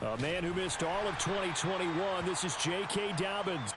A man who missed all of 2021. This is J.K. Dobbins.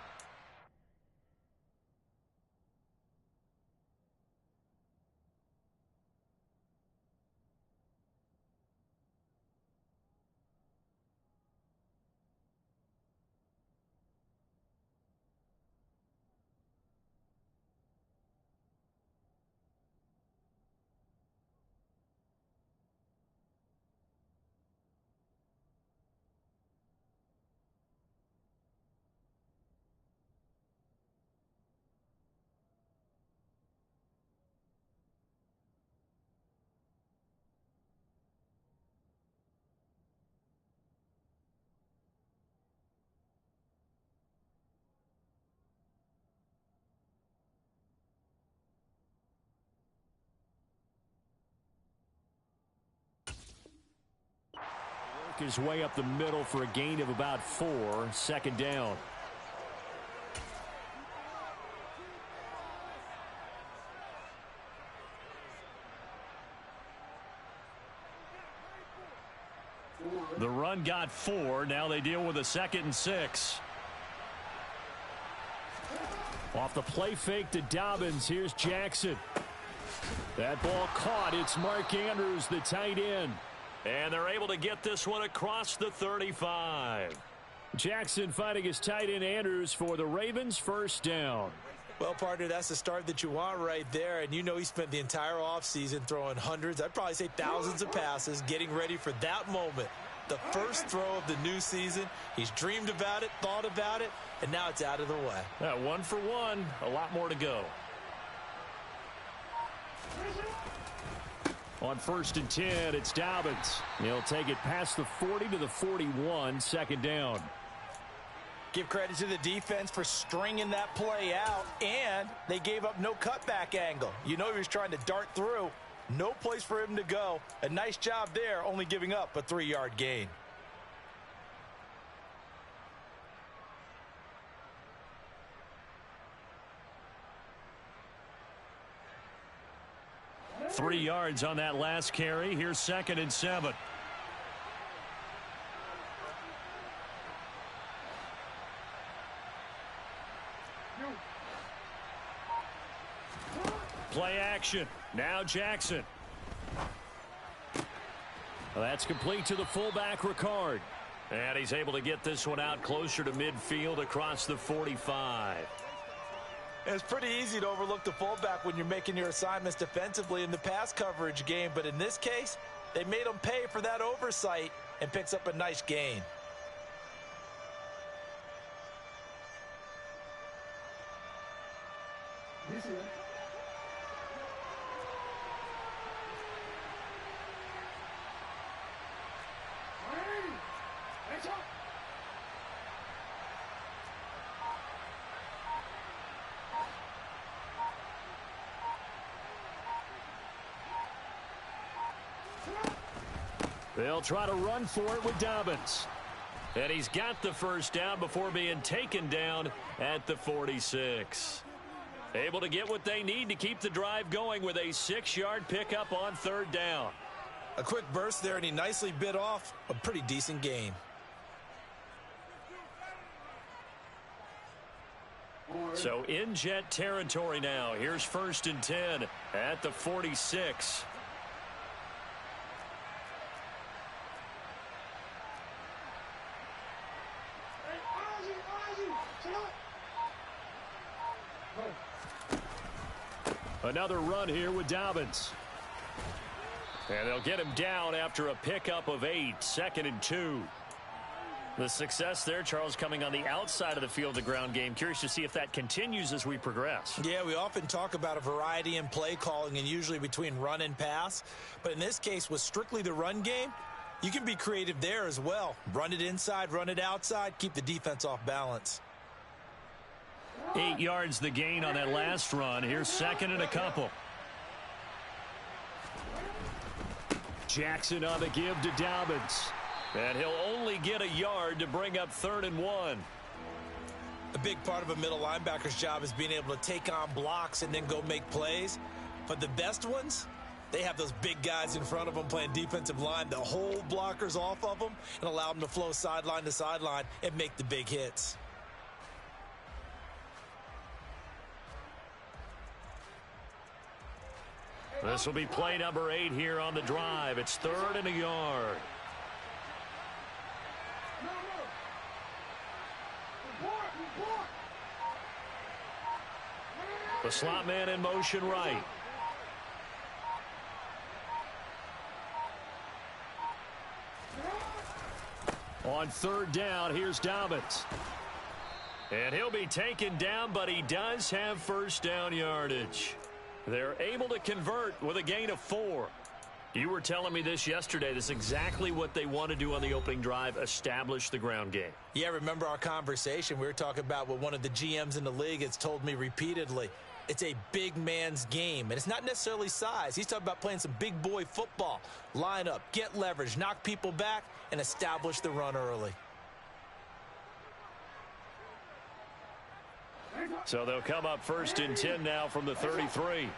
His way up the middle for a gain of about 4. Second down. The run got 4. Now they deal with a 2nd and 6. Off the play fake to Dobbins. Here's Jackson. That ball caught. It's Mark Andrews, the tight end. And they're able to get this one across the 35. Jackson finding his tight end Andrews for the Ravens. First down. Well, partner, that's the start that you want right there. And you know he spent the entire offseason throwing hundreds, I'd probably say thousands of passes, getting ready for that moment. The first throw of the new season. He's dreamed about it, thought about it, and now it's out of the way. 1 for 1. A lot more to go. On 1st and 10, it's Dobbins. He'll take it past the 40 to the 41, second down. Give credit to the defense for stringing that play out, and they gave up no cutback angle. You know he was trying to dart through. No place for him to go. A nice job there, only giving up a 3-yard gain. Three yards on that last carry. Here's 2nd and 7. Play action. Now Jackson. Well, that's complete to the fullback, Ricard. And he's able to get this one out closer to midfield across the 45. It's pretty easy to overlook the fullback when you're making your assignments defensively in the pass coverage game. But in this case, they made him pay for that oversight and picks up a nice gain. They'll try to run for it with Dobbins. And he's got the first down before being taken down at the 46. Able to get what they need to keep the drive going with a 6-yard pickup on 3rd down. A quick burst there, and he nicely bit off a pretty decent gain. So in Jet territory now. Here's 1st and 10 at the 46. Another run here with Dobbins. And they'll get him down after a pickup of 8. 2nd and 2. The success there, Charles, coming on the outside of the field, the ground game. Curious to see if that continues as we progress. Yeah, we often talk about a variety in play calling and usually between run and pass. But in this case, with strictly the run game, you can be creative there as well. Run it inside, run it outside, keep the defense off balance. 8 yards the gain on that last run. Here's 2nd and a couple. Jackson on the give to Dobbins. And he'll only get a yard to bring up 3rd and 1. A big part of a middle linebacker's job is being able to take on blocks and then go make plays. But the best ones, They have those big guys in front of them playing defensive line. They'll hold blockers off of them and allow them to flow sideline to sideline and make the big hits. This will be play number 8 here on the drive. It's 3rd and a yard. The slot man in motion right. On 3rd down, here's Dobbins. And he'll be taken down, but he does have first down yardage. They're able to convert with a gain of 4. You were telling me this yesterday. This is exactly what they want to do on the opening drive, establish the ground game. Yeah, remember our conversation? We were talking about what one of the GMs in the league has told me repeatedly. It's a big man's game, and it's not necessarily size. He's talking about playing some big boy football. Line up, get leverage, knock people back, and establish the run early. So they'll come up 1st and 10 now from the 33.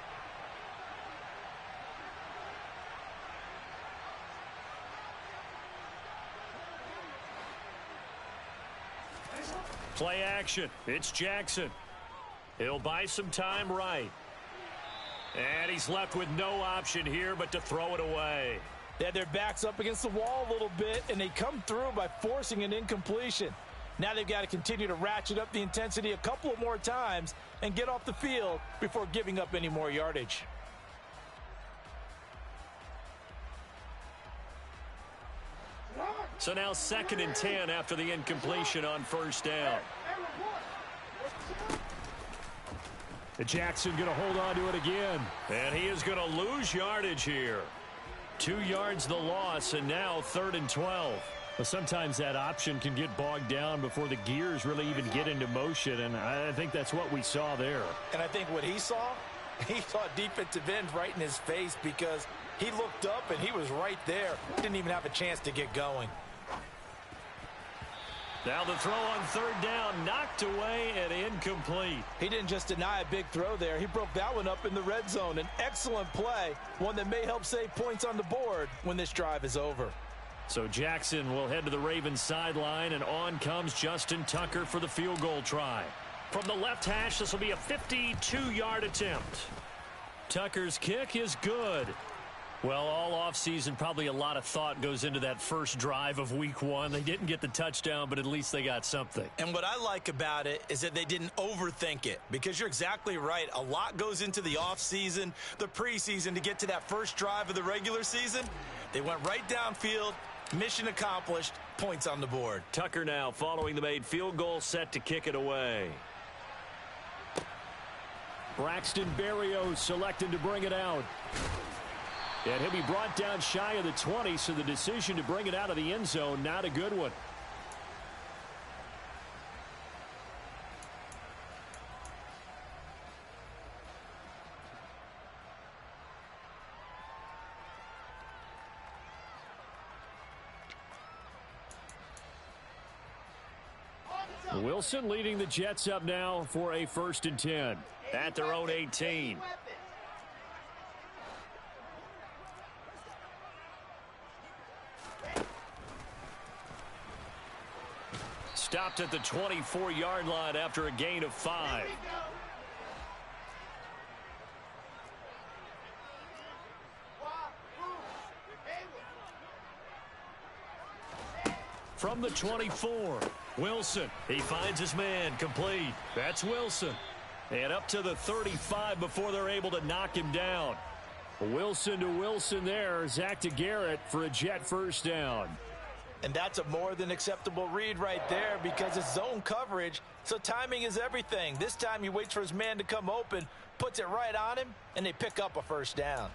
Play action. It's Jackson. He'll buy some time right. And he's left with no option here but to throw it away. They had their backs up against the wall a little bit, and they come through by forcing an incompletion. Now they've got to continue to ratchet up the intensity a couple of more times and get off the field before giving up any more yardage. So now 2nd and 10 after the incompletion on 1st down. Jackson going to hold on to it again. And he is going to lose yardage here. 2 yards the loss, and now 3rd and 12. Well, sometimes that option can get bogged down before the gears really even get into motion, and I think that's what we saw there. And I think what he saw a defensive end right in his face because he looked up and he was right there. Didn't even have a chance to get going. Now the throw on 3rd down, knocked away and incomplete. He didn't just deny a big throw there. He broke that one up in the red zone. An excellent play, one that may help save points on the board when this drive is over. So Jackson will head to the Ravens sideline, and on comes Justin Tucker for the field goal try. From the left hash, this will be a 52-yard attempt. Tucker's kick is good. Well, all offseason, probably a lot of thought goes into that first drive of week 1. They didn't get the touchdown, but at least they got something. And what I like about it is that they didn't overthink it, because you're exactly right. A lot goes into the offseason, the preseason to get to that first drive of the regular season. They went right downfield. Mission accomplished. Points on the board. Tucker now following the made field goal, set to kick it away. Braxton Berrios selected to bring it out. And he'll be brought down shy of the 20, so the decision to bring it out of the end zone, not a good one. Wilson leading the Jets up now for a 1st and 10 at their own 18. Stopped at the 24-yard line after a gain of 5. From the 24, Wilson. He finds his man, complete. That's Wilson. And up to the 35 before they're able to knock him down. Wilson to Wilson there. Zach to Garrett for a Jet first down. And that's a more than acceptable read right there because it's zone coverage, so timing is everything. This time he waits for his man to come open, puts it right on him, and they pick up a first down.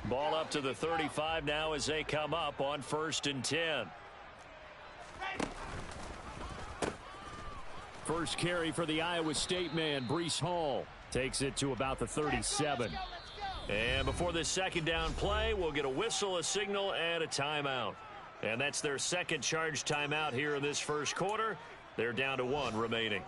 Ball up to the 35 now as they come up on 1st and 10. First carry for the Iowa State man, Breece Hall. Takes it to about the 37. And before this second down play, we'll get a whistle, a signal, and a timeout. And that's their second charge timeout here in this first quarter. They're down to 1 remaining.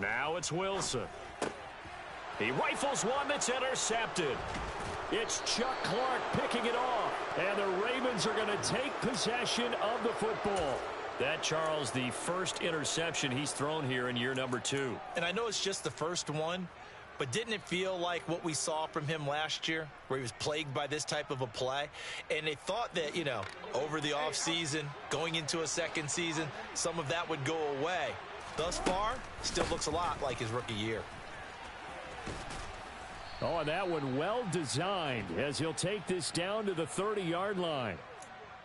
Now it's Wilson. He rifles one that's intercepted. It's Chuck Clark picking it off. And the Ravens are going to take possession of the football. That, Charles, the first interception he's thrown here in year number 2. And I know it's just the first one, but didn't it feel like what we saw from him last year, where he was plagued by this type of a play? And they thought that, over the offseason, going into a second season, some of that would go away. Thus far, still looks a lot like his rookie year. Oh, and that one well designed as he'll take this down to the 30-yard line.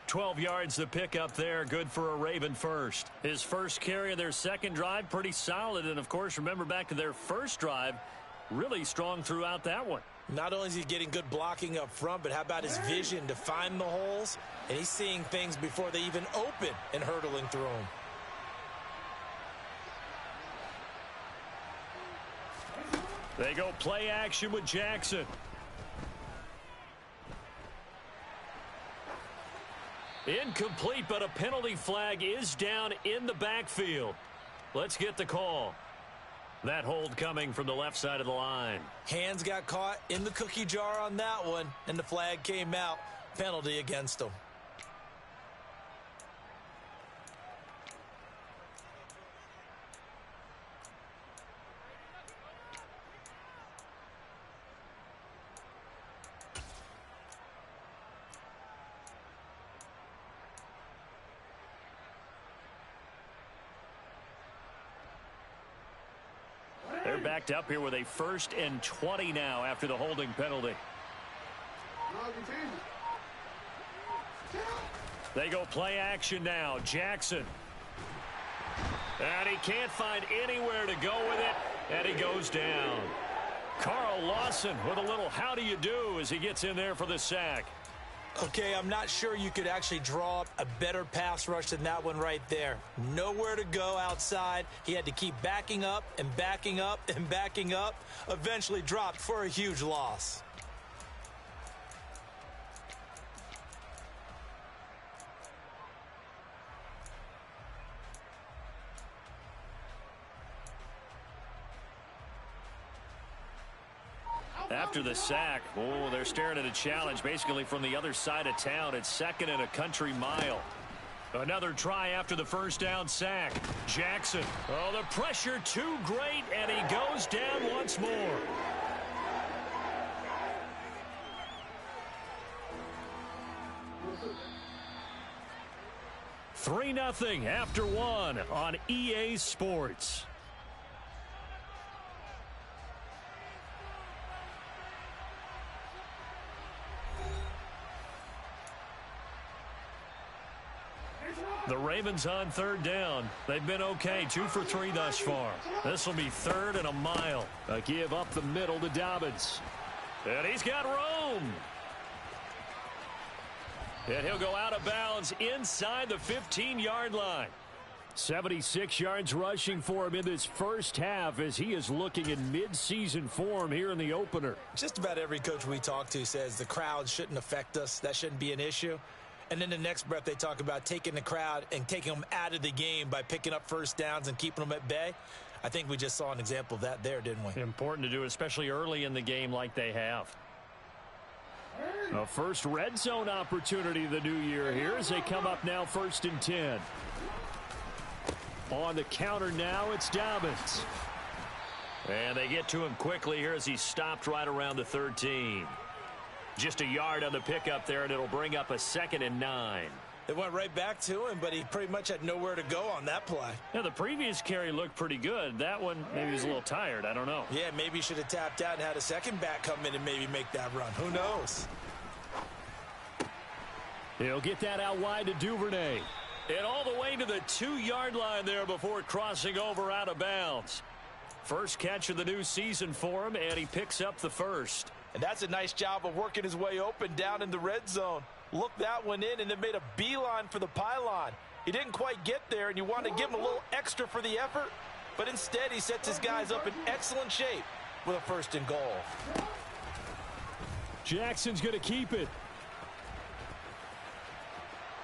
12 yards to pick up there. Good for a Raven first. His first carry of their second drive, pretty solid. And, of course, remember back to their first drive, really strong throughout that one. Not only is he getting good blocking up front, but how about his vision to find the holes? And he's seeing things before they even open and hurtling through them. They go play action with Jackson. Incomplete, but a penalty flag is down in the backfield. Let's get the call. That hold coming from the left side of the line. Hands got caught in the cookie jar on that one, and the flag came out. Penalty against him. They're backed up here with a 1st and 20 now after the holding penalty. They go play action now. Jackson. And he can't find anywhere to go with it, and he goes down. Carl Lawson with a little how do you do as he gets in there for the sack. Okay, I'm not sure you could actually draw up a better pass rush than that one right there. Nowhere to go outside. He had to keep backing up and backing up and backing up. Eventually dropped for a huge loss. After the sack, they're staring at a challenge basically from the other side of town. It's 2nd and a country mile. Another try after the first down sack. Jackson. Oh, the pressure too great, and he goes down once more. $3-0 after 1 on EA Sports. The Ravens on 3rd down. They've been okay, 2 for 3 thus far. This will be 3rd and a mile. A give up the middle to Dobbins. And he's got room. And he'll go out of bounds inside the 15-yard line. 76 yards rushing for him in this first half as he is looking in mid-season form here in the opener. Just about every coach we talk to says the crowd shouldn't affect us. That shouldn't be an issue. And then the next breath they talk about taking the crowd and taking them out of the game by picking up first downs and keeping them at bay. I think we just saw an example of that there, didn't we? Important to do, especially early in the game like they have. A first red zone opportunity of the new year here as they come up now 1st and 10. On the counter now, it's Dobbins. And they get to him quickly here as he stopped right around the 13. Just a yard on the pickup there, and it'll bring up a 2nd and 9. It went right back to him, but he pretty much had nowhere to go on that play. Yeah, the previous carry looked pretty good. That one, maybe he was a little tired. I don't know. Yeah, maybe he should have tapped out and had a second back come in and maybe make that run. Who knows? He'll get that out wide to Duvernay. And all the way to the 2-yard line there before crossing over out of bounds. First catch of the new season for him, and he picks up the first. And that's a nice job of working his way open down in the red zone. Looked that one in and then made a beeline for the pylon. He didn't quite get there, and you want to give him a little extra for the effort. But instead, he sets his guys up in excellent shape with a 1st and goal. Jackson's going to keep it.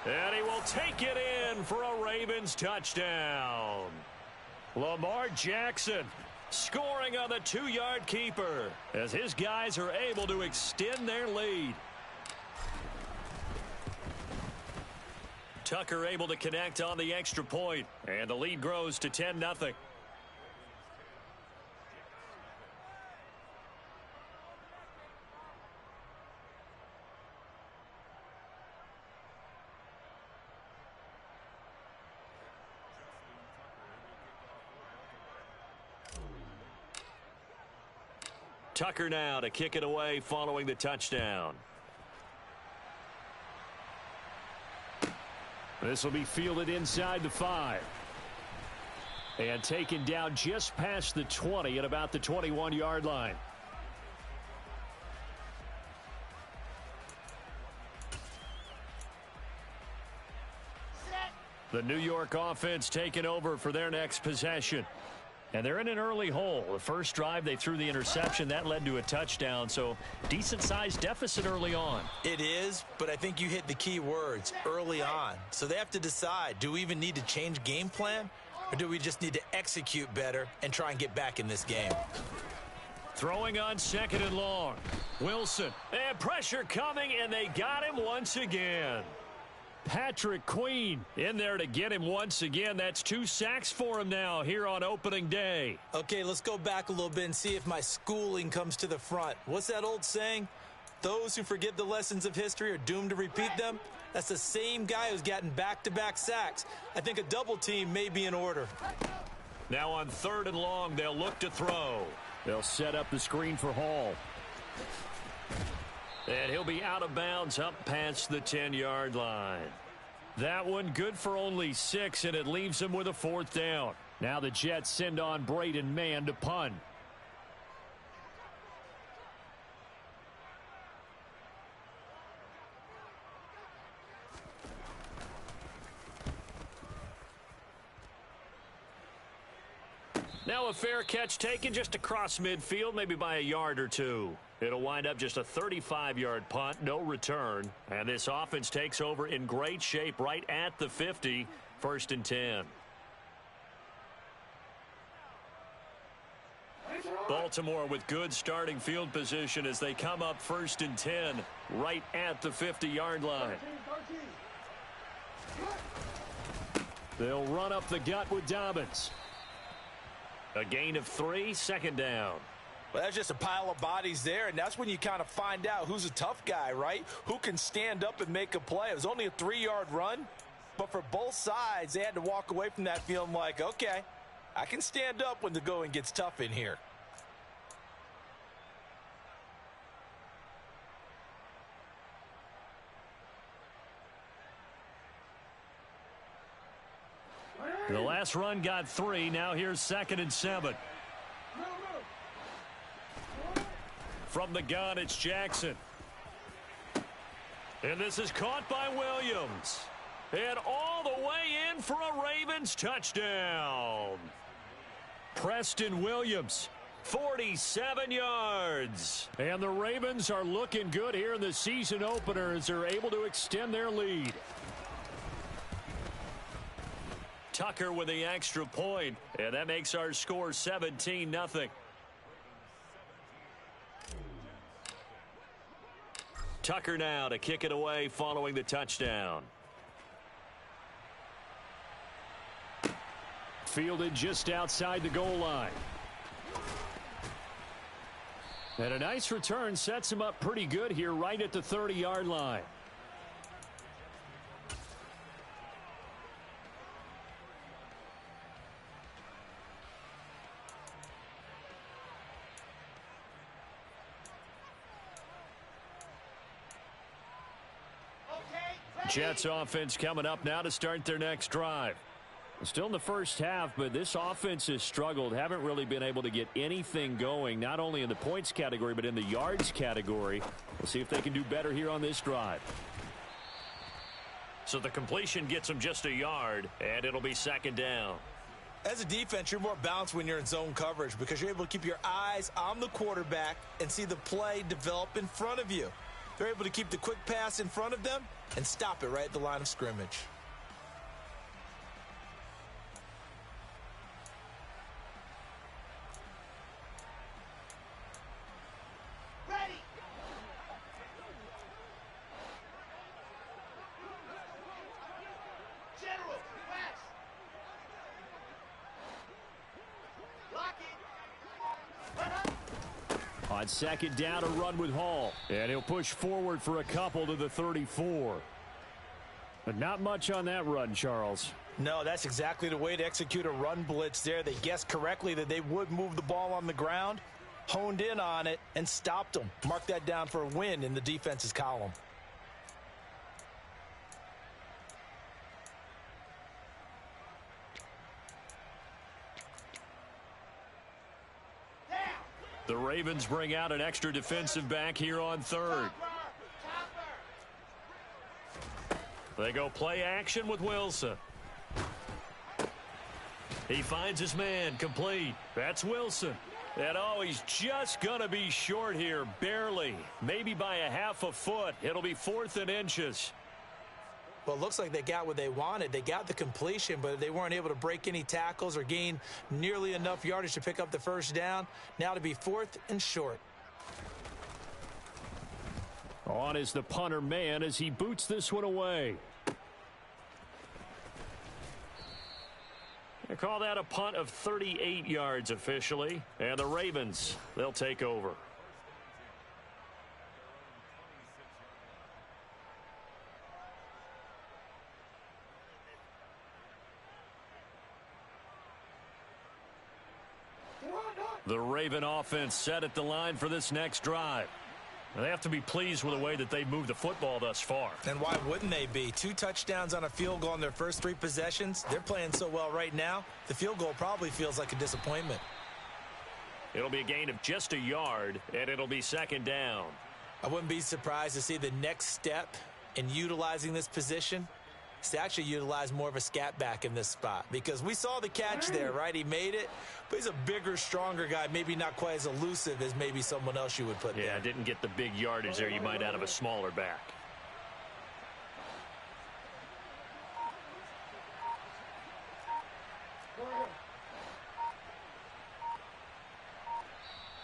And he will take it in for a Ravens touchdown. Lamar Jackson Scoring on the 2-yard keeper as his guys are able to extend their lead. Tucker able to connect on the extra point, and the lead grows to 10-0. Tucker now to kick it away following the touchdown. This will be fielded inside the 5. And taken down just past the 20 at about the 21-yard line. The New York offense taking over for their next possession. And they're in an early hole. The first drive, they threw the interception. That led to a touchdown, so decent-sized deficit early on. It is, but I think you hit the key words, early on. So they have to decide, do we even need to change game plan, or do we just need to execute better and try and get back in this game? Throwing on 2nd and long. Wilson. And pressure coming, and they got him once again. Patrick Queen in there to get him once again. That's 2 sacks for him now here on opening day. Okay, let's go back a little bit and see if my schooling comes to the front. What's that old saying? Those who forget the lessons of history are doomed to repeat them. That's the same guy who's gotten back-to-back sacks. I think a double team may be in order. Now on 3rd and long, they'll look to throw. They'll set up the screen for Hall. And he'll be out of bounds up past the 10-yard line. That one good for only 6, and it leaves him with a 4th down. Now the Jets send on Braden Mann to punt. Now a fair catch taken just across midfield, maybe by a yard or 2. It'll wind up just a 35-yard punt, no return. And this offense takes over in great shape right at the 50, 1st and 10. Baltimore with good starting field position as they come up 1st and 10 right at the 50-yard line. They'll run up the gut with Dobbins. A gain of 3, 2nd down. Well, that's just a pile of bodies there, and that's when you kind of find out who's a tough guy, right? Who can stand up and make a play. It was only a 3-yard run, but for both sides, they had to walk away from that feeling like, okay, I can stand up when the going gets tough in here. The last run got 3. Now here's 2nd and 7. From the gun, it's Jackson. And this is caught by Williams. And all the way in for a Ravens touchdown. Preston Williams, 47 yards. And the Ravens are looking good here in the season opener as they're able to extend their lead. Tucker with the extra point, and that makes our score 17-0. Tucker now to kick it away following the touchdown. Fielded just outside the goal line. And a nice return sets him up pretty good here right at the 30-yard line. Jets offense coming up now to start their next drive. Still in the first half, but this offense has struggled. Haven't really been able to get anything going, not only in the points category, but in the yards category. We'll see if they can do better here on this drive. So the completion gets them just a yard, and it'll be 2nd down. As a defense, you're more balanced when you're in zone coverage because you're able to keep your eyes on the quarterback and see the play develop in front of you. They're able to keep the quick pass in front of them and stop it right at the line of scrimmage. On second down, a run with Hall. And he'll push forward for a couple to the 34. But not much on that run, Charles. No, that's exactly the way to execute a run blitz there. They guessed correctly that they would move the ball on the ground, honed in on it, and stopped them. Mark that down for a win in the defense's column. The Ravens bring out an extra defensive back here on third. They go play action with Wilson. He finds his man, complete. That's Wilson. And oh, he's just going to be short here, barely. Maybe by a half a foot. It'll be 4th and inches. Well, it looks like they got what they wanted. They got the completion, but they weren't able to break any tackles or gain nearly enough yardage to pick up the first down. Now to be 4th and short. On is the punter man as he boots this one away. They call that a punt of 38 yards officially. And the Ravens, they'll take over. The Raven offense set at the line for this next drive. They have to be pleased with the way that they've moved the football thus far. And why wouldn't they be? 2 touchdowns on a field goal in their first 3 possessions. They're playing so well right now, the field goal probably feels like a disappointment. It'll be a gain of just a yard, and it'll be second down. I wouldn't be surprised to see the next step in utilizing this position is to actually utilize more of a scat back in this spot. Because we saw the catch there, right? He made it, but he's a bigger, stronger guy, maybe not quite as elusive as maybe someone else you would put there. Yeah, didn't get the big yardage there you might out of a smaller back.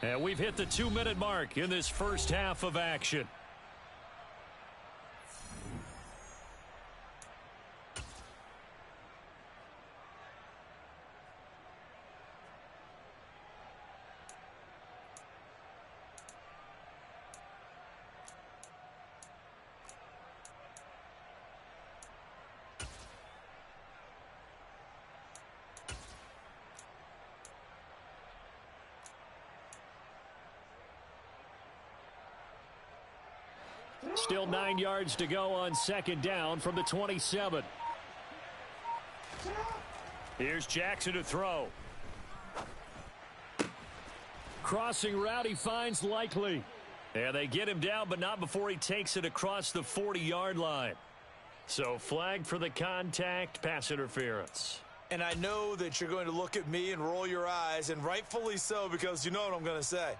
And we've hit the 2-minute mark in this first half of action. Still 9 yards to go on second down from the 27. Here's Jackson to throw. Crossing route, he finds Likely. And they get him down, but not before he takes it across the 40-yard line. So flag for the contact, pass interference. And I know that you're going to look at me and roll your eyes, and rightfully so, because you know what I'm going to say.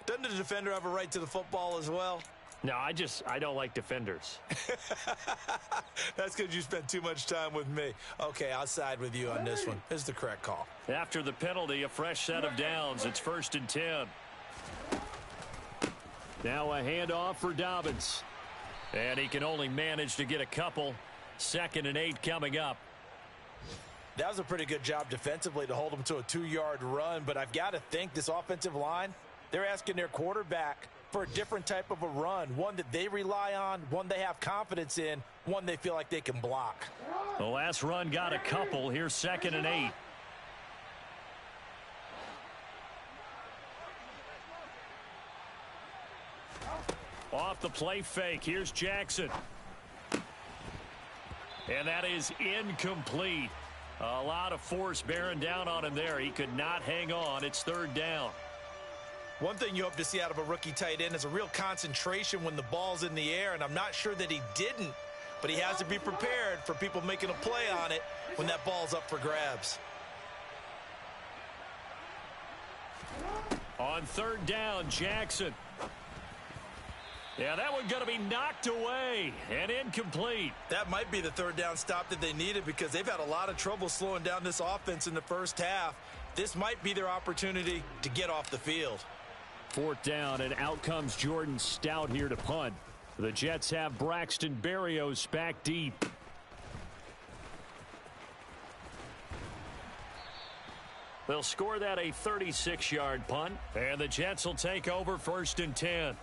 Doesn't the defender have a right to the football as well? No, I don't like defenders. That's because you spent too much time with me. Okay, I'll side with you on this one. This is the correct call. After the penalty, a fresh set of downs. It's 1st and 10. Now a handoff for Dobbins. And he can only manage to get a couple. 2nd and 8 coming up. That was a pretty good job defensively to hold him to a 2-yard run, but I've got to think this offensive line, they're asking their quarterback for a different type of a run, one that they rely on, one they have confidence in, one they feel like they can block. The last run got a couple. Here's 2nd and 8. Off the play fake. Here's Jackson. And that is incomplete. A lot of force bearing down on him there. He could not hang on. It's 3rd down. One thing you hope to see out of a rookie tight end is a real concentration when the ball's in the air, and I'm not sure that he didn't, but he has to be prepared for people making a play on it when that ball's up for grabs. On 3rd down, Jackson. Yeah, that one's going to be knocked away and incomplete. That might be the 3rd down stop that they needed because they've had a lot of trouble slowing down this offense in the first half. This might be their opportunity to get off the field. 4th down, and out comes Jordan Stout here to punt. The Jets have Braxton Berrios back deep. They'll score that a 36-yard punt, and the Jets will take over 1st and 10.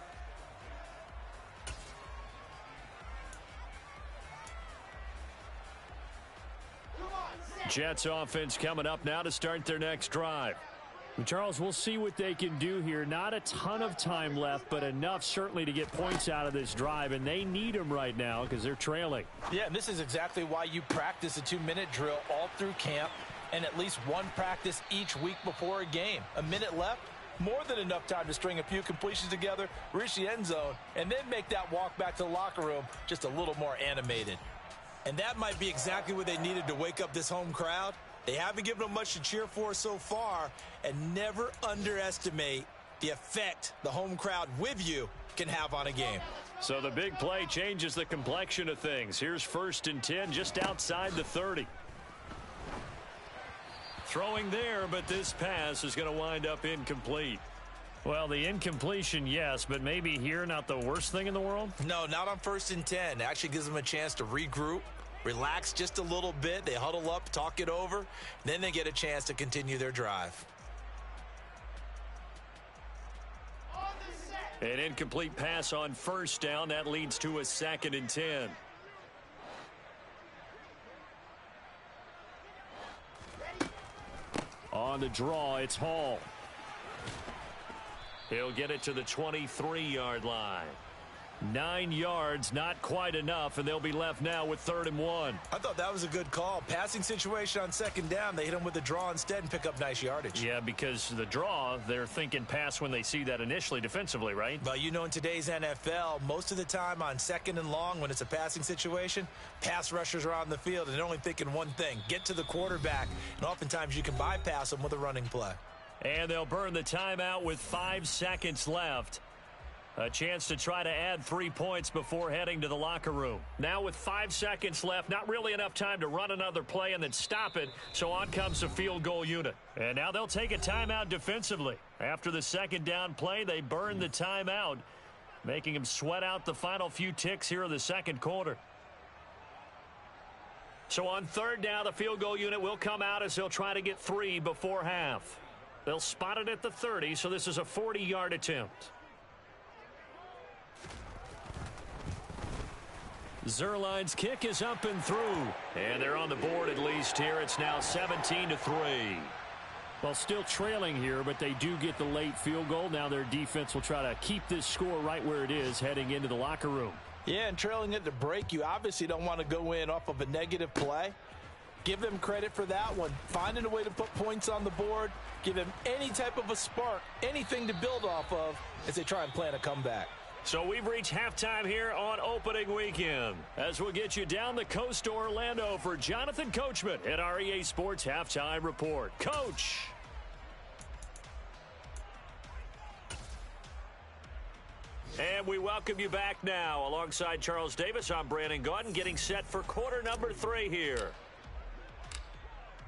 Jets offense coming up now to start their next drive. Charles, we'll see what they can do here. Not a ton of time left, but enough certainly to get points out of this drive, and they need them right now because they're trailing. Yeah, and this is exactly why you practice a 2-minute drill all through camp and at least one practice each week before a game. A minute left, more than enough time to string a few completions together, reach the end zone, and then make that walk back to the locker room just a little more animated. And that might be exactly what they needed to wake up this home crowd. They haven't given them much to cheer for so far, and never underestimate the effect the home crowd with you can have on a game. So the big play changes the complexion of things. Here's 1st and 10 just outside the 30. Throwing there, but this pass is going to wind up incomplete. Well, the incompletion, yes, but maybe here not the worst thing in the world? No, not on 1st and 10. It actually gives them a chance to regroup, relax just a little bit. They huddle up, talk it over, then they get a chance to continue their drive. An incomplete pass on 1st down. That leads to a 2nd and 10. On the draw, it's Hall. He'll get it to the 23-yard line. 9 yards, not quite enough, and they'll be left now with 3rd and 1. I thought that was a good call. Passing situation on 2nd down, they hit him with the draw instead and pick up nice yardage. Yeah, because the draw, they're thinking pass when they see that initially defensively, right? But you know, in today's NFL, most of the time on 2nd and long, when it's a passing situation, pass rushers are on the field and they're only thinking one thing: get to the quarterback. And oftentimes you can bypass them with a running play. And they'll burn the timeout with 5 seconds left. A chance to try to add 3 points before heading to the locker room. Now with 5 seconds left, not really enough time to run another play and then stop it, so on comes the field goal unit. And now they'll take a timeout defensively. After the 2nd down play, they burn the timeout, making them sweat out the final few ticks here in the 2nd quarter. So on 3rd down, the field goal unit will come out as they'll try to get 3 before half. They'll spot it at the 30, so this is a 40-yard attempt. Zerline's kick is up and through. And they're on the board at least here. It's now 17-3. Well, still trailing here, but they do get the late field goal. Now their defense will try to keep this score right where it is heading into the locker room. Yeah, and trailing at the break, you obviously don't want to go in off of a negative play. Give them credit for that one. Finding a way to put points on the board. Give them any type of a spark, anything to build off of as they try and plan a comeback. So we've reached halftime here on opening weekend, as we'll get you down the coast to Orlando for Jonathan Coachman at our EA Sports Halftime Report. Coach. And we welcome you back now. Alongside Charles Davis, I'm Brandon Gaudin, getting set for quarter number 3 here.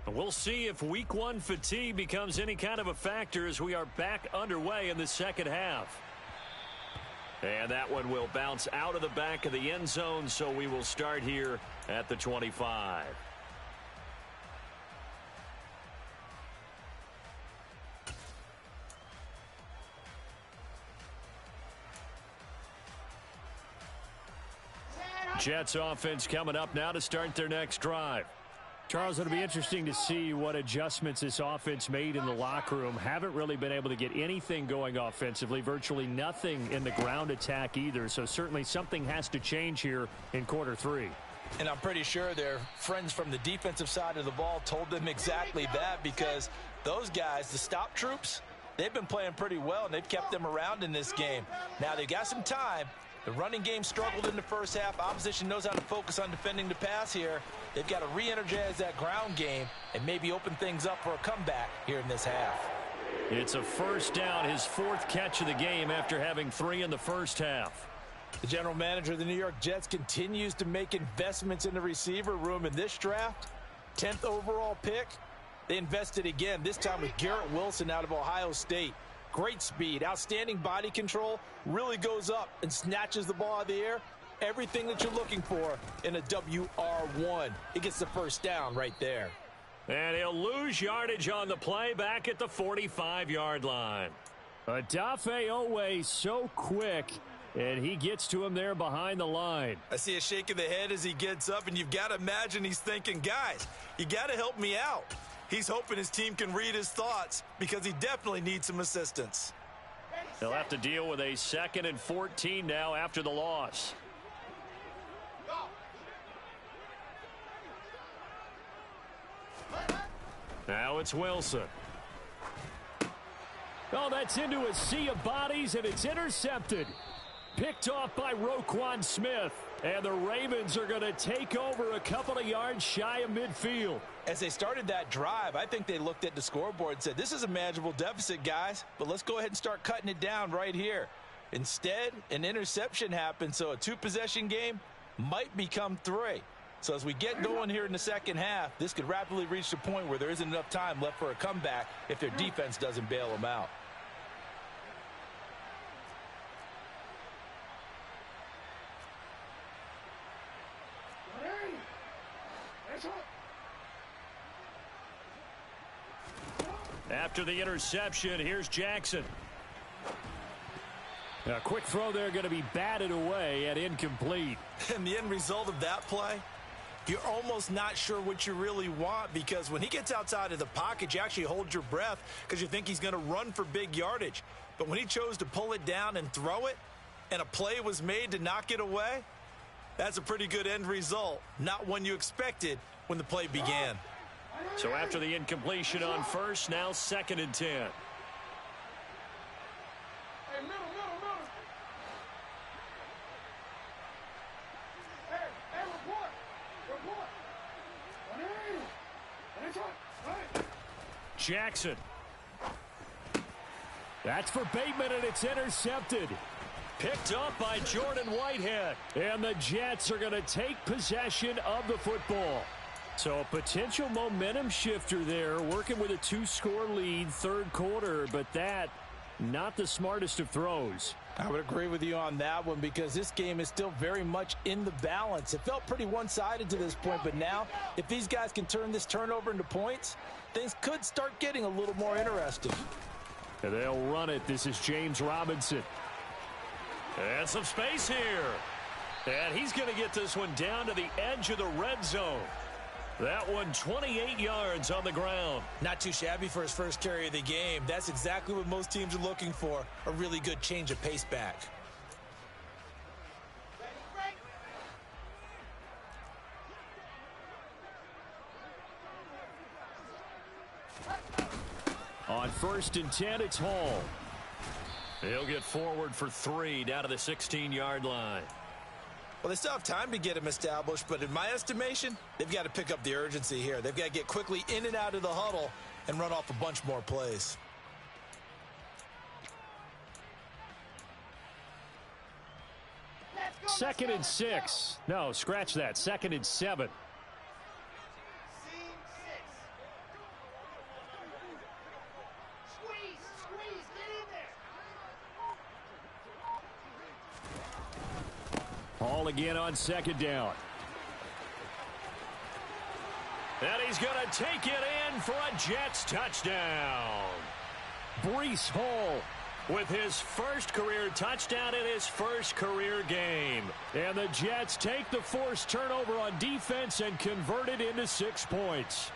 We'll see if week 1 fatigue becomes any kind of a factor as we are back underway in the 2nd half. And that one will bounce out of the back of the end zone, so we will start here at the 25. Jets offense coming up now to start their next drive. Charles, it'll be interesting to see what adjustments this offense made in the locker room. Haven't really been able to get anything going offensively, virtually nothing in the ground attack either. So certainly something has to change here in quarter 3. And I'm pretty sure their friends from the defensive side of the ball told them exactly that, because those guys, the stop troops, they've been playing pretty well, and they've kept them around in this game. Now they've got some time. The running game struggled in the first half. Opposition knows how to focus on defending the pass here. They've got to re-energize that ground game and maybe open things up for a comeback here in this half. It's a 1st down, his 4th catch of the game after having 3 in the first half. The general manager of the New York Jets continues to make investments in the receiver room in this draft. 10th overall pick. They invested again, this time with Garrett Wilson out of Ohio State. Great speed, outstanding body control, really goes up and snatches the ball out of the air. Everything that you're looking for in a WR1. It gets the 1st down right there. And he'll lose yardage on the play back at the 45-yard line. Odafe Owe so quick, and he gets to him there behind the line. I see a shake of the head as he gets up, and you've got to imagine he's thinking, guys, you got to help me out. He's hoping his team can read his thoughts because he definitely needs some assistance. They'll have to deal with a 2nd and 14 now after the loss. Now it's Wilson. Oh, that's into a sea of bodies, and it's intercepted. Picked off by Roquan Smith. And the Ravens are going to take over a couple of yards shy of midfield. As they started that drive, I think they looked at the scoreboard and said, this is a manageable deficit, guys, but let's go ahead and start cutting it down right here. Instead, an interception happened, so a 2-possession game might become 3. So as we get going here in the second half, this could rapidly reach the point where there isn't enough time left for a comeback if their defense doesn't bail them out. After the interception, here's Jackson. A quick throw there going to be batted away and incomplete. And the end result of that play, you're almost not sure what you really want, because when he gets outside of the pocket, you actually hold your breath because you think he's going to run for big yardage. But when he chose to pull it down and throw it, and a play was made to knock it away, that's a pretty good end result. Not one you expected when the play began. So after the incompletion on first, now 2nd and 10. Jackson. That's for Bateman, and it's intercepted. Picked up by Jordan Whitehead. And the Jets are going to take possession of the football. So a potential momentum shifter there, working with a 2-score lead, third quarter, but that, not the smartest of throws. I would agree with you on that one, because this game is still very much in the balance. It felt pretty one-sided to this point, but now, if these guys can turn this turnover into points, things could start getting a little more interesting. And they'll run it. This is James Robinson. And some space here. And he's going to get this one down to the edge of the red zone. That one 28 yards on the ground. Not too shabby for his first carry of the game. That's exactly what most teams are looking for, a really good change of pace back. On 1st and 10, it's Hall. He'll get forward for 3 down to the 16-yard line. Well, they still have time to get him established, but in my estimation, they've got to pick up the urgency here. They've got to get quickly in and out of the huddle and run off a bunch more plays. Second and 6. No, scratch that. 2nd and 7. Hall again on 2nd down. And he's going to take it in for a Jets touchdown. Breece Hall with his first career touchdown in his first career game. And the Jets take the forced turnover on defense and convert it into 6 points.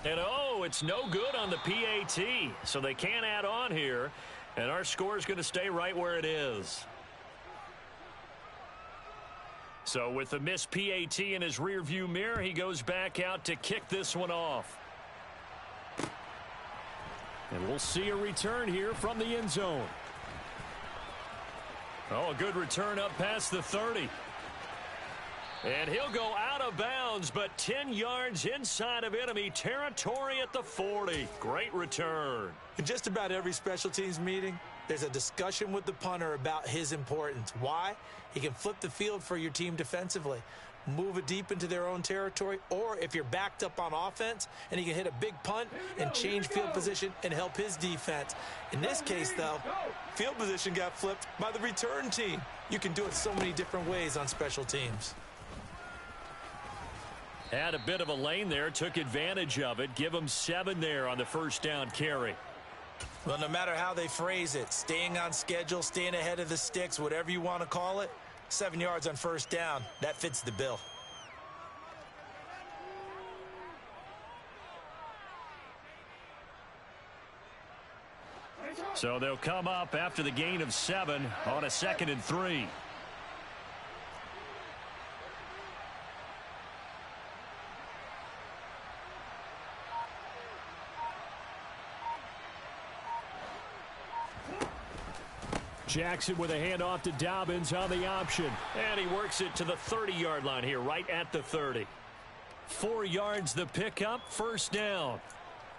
And oh, it's no good on the PAT, so they can't add on here. And our score is going to stay right where it is. So with the missed PAT in his rearview mirror, he goes back out to kick this one off. And we'll see a return here from the end zone. Oh, a good return up past the 30. And he'll go out of bounds, but 10 yards inside of enemy territory at the 40. Great return. In just about every special teams meeting, there's a discussion with the punter about his importance. Why? He can flip the field for your team defensively, move it deep into their own territory, or if you're backed up on offense and he can hit a big punt and change field position and help his defense. In this case, though, field position got flipped by the return team. You can do it so many different ways on special teams. Had a bit of a lane there, took advantage of it. Give him 7 there on the first down carry. Well, no matter how they phrase it, staying on schedule, staying ahead of the sticks, whatever you want to call it, 7 yards on first down, that fits the bill. So they'll come up after the gain of 7 on a 2nd and 3. Jackson with a handoff to Dobbins on the option. And he works it to the 30-yard line here, right at the 30. 4 yards the pickup, first down.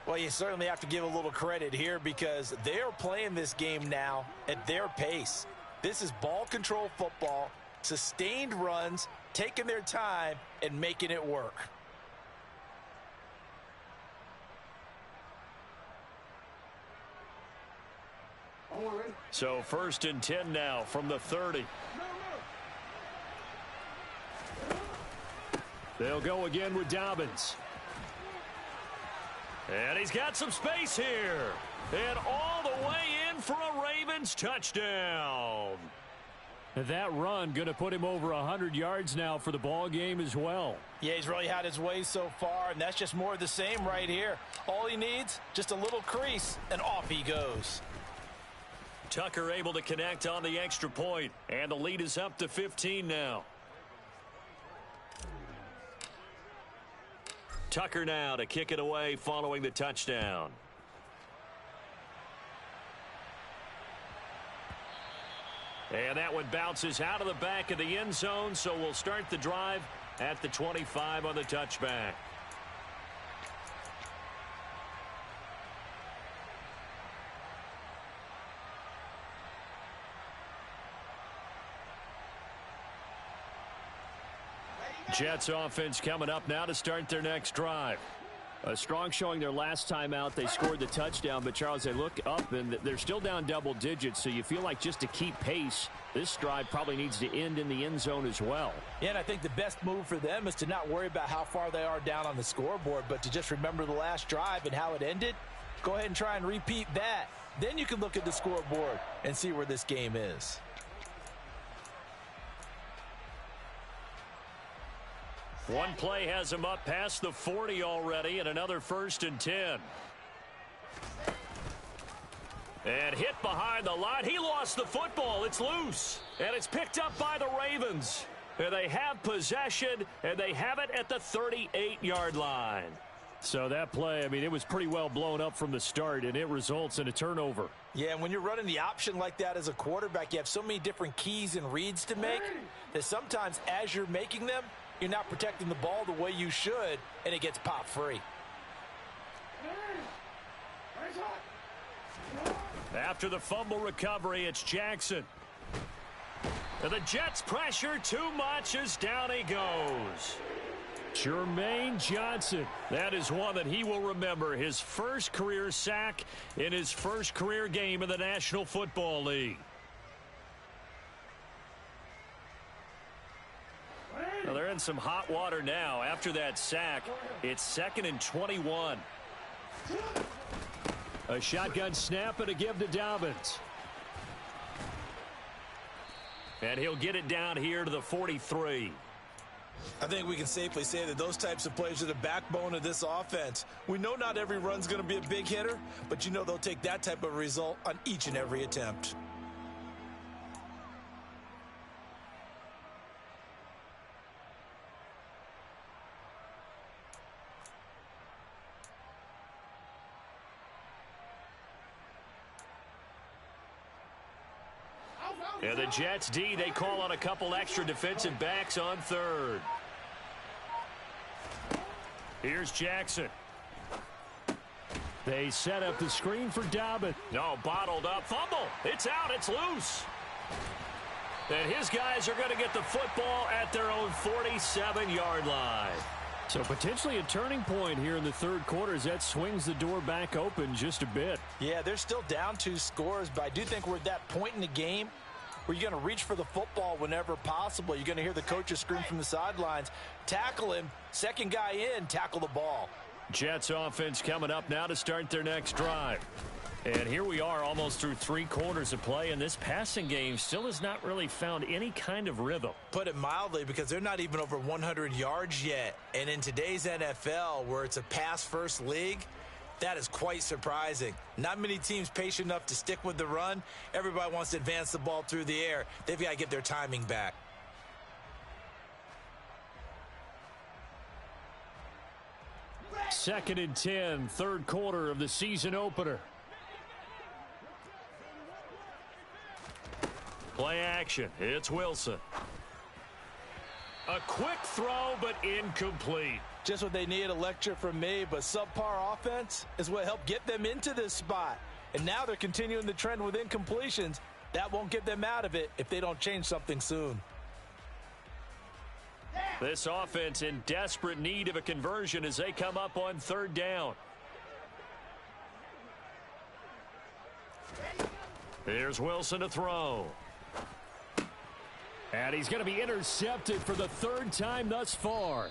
Well, you certainly have to give a little credit here because they're playing this game now at their pace. This is ball control football, sustained runs, taking their time, and making it work. So 1st and 10 now from the 30. They'll go again with Dobbins. And he's got some space here. And all the way in for a Ravens touchdown. That run going to put him over 100 yards now for the ball game as well. Yeah, he's really had his way so far, and that's just more of the same right here. All he needs, just a little crease, and off he goes. Tucker able to connect on the extra point, and the lead is up to 15 now. Tucker now to kick it away following the touchdown. And that one bounces out of the back of the end zone, so we'll start the drive at the 25 on the touchback. Jets offense coming up now to start their next drive. A strong showing their last time out. They scored the touchdown, but Charles, they look up and they're still down double digits, so you feel like just to keep pace, this drive probably needs to end in the end zone as well. Yeah, and I think the best move for them is to not worry about how far they are down on the scoreboard, but to just remember the last drive and how it ended. Go ahead and try and repeat that. Then you can look at the scoreboard and see where this game is. One play has him up past the 40 already, and another 1st and 10. And hit behind the line. He lost the football. It's loose. And it's picked up by the Ravens. And they have possession, and they have it at the 38-yard line. So that play, I mean, it was pretty well blown up from the start, and it results in a turnover. Yeah, and when you're running the option like that as a quarterback, you have so many different keys and reads to make that sometimes as you're making them, you're not protecting the ball the way you should, and it gets popped free. After the fumble recovery, it's Jackson. And the Jets pressure too much as down he goes. Jermaine Johnson. That is one that he will remember. His first career sack in his first career game in the National Football League. Well, they're in some hot water now. After that sack, it's 2nd and 21. A shotgun snap and a give to Dobbins. And he'll get it down here to the 43. I think we can safely say that those types of plays are the backbone of this offense. We know not every run's going to be a big hitter, but you know they'll take that type of result on each and every attempt. And the Jets D, they call on a couple extra defensive backs on 3rd. Here's Jackson. They set up the screen for Dobbins. No, bottled up. Fumble. It's out. It's loose. And his guys are going to get the football at their own 47-yard line. So potentially a turning point here in the third quarter as that swings the door back open just a bit. Yeah, they're still down 2 scores, but I do think we're at that point in the game where you're going to reach for the football whenever possible. You're going to hear the coaches scream from the sidelines, tackle him, second guy in, tackle the ball. Jets offense coming up now to start their next drive. And here we are almost through 3 quarters of play, and this passing game still has not really found any kind of rhythm. Put it mildly, because they're not even over 100 yards yet. And in today's NFL, where it's a pass-first league, that is quite surprising. Not many teams patient enough to stick with the run. Everybody wants to advance the ball through the air. They've got to get their timing back. Second and 10, third quarter of the season opener. Play action. It's Wilson. A quick throw, but incomplete. Just what they need, a lecture from me, but subpar offense is what helped get them into this spot. And now they're continuing the trend with incompletions. That won't get them out of it if they don't change something soon. This offense in desperate need of a conversion as they come up on third down. Here's Wilson to throw. And he's going to be intercepted for the 3rd time thus far.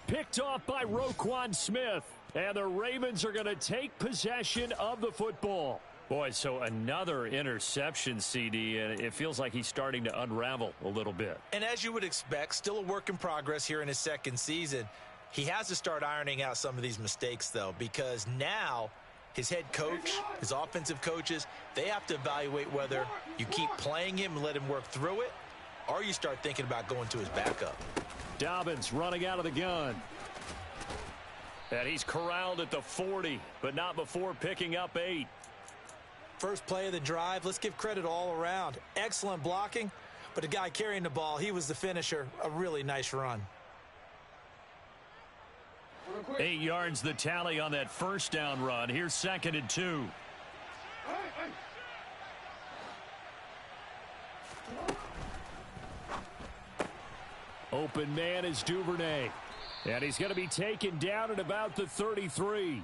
Picked off by Roquan Smith. And the Ravens are going to take possession of the football. Boy, so another interception, CD, and it feels like he's starting to unravel a little bit. And as you would expect, still a work in progress here in his second season. He has to start ironing out some of these mistakes, though, because now his head coach, his offensive coaches, they have to evaluate whether you keep playing him and let him work through it, or you start thinking about going to his backup. Dobbins running out of the gun. And he's corralled at the 40, but not before picking up 8. First play of the drive, let's give credit all around. Excellent blocking, but the guy carrying the ball, he was the finisher. A really nice run. 8 yards the tally on that first down run. Here's 2nd and 2. Open man is Duvernay. And he's going to be taken down at about the 33.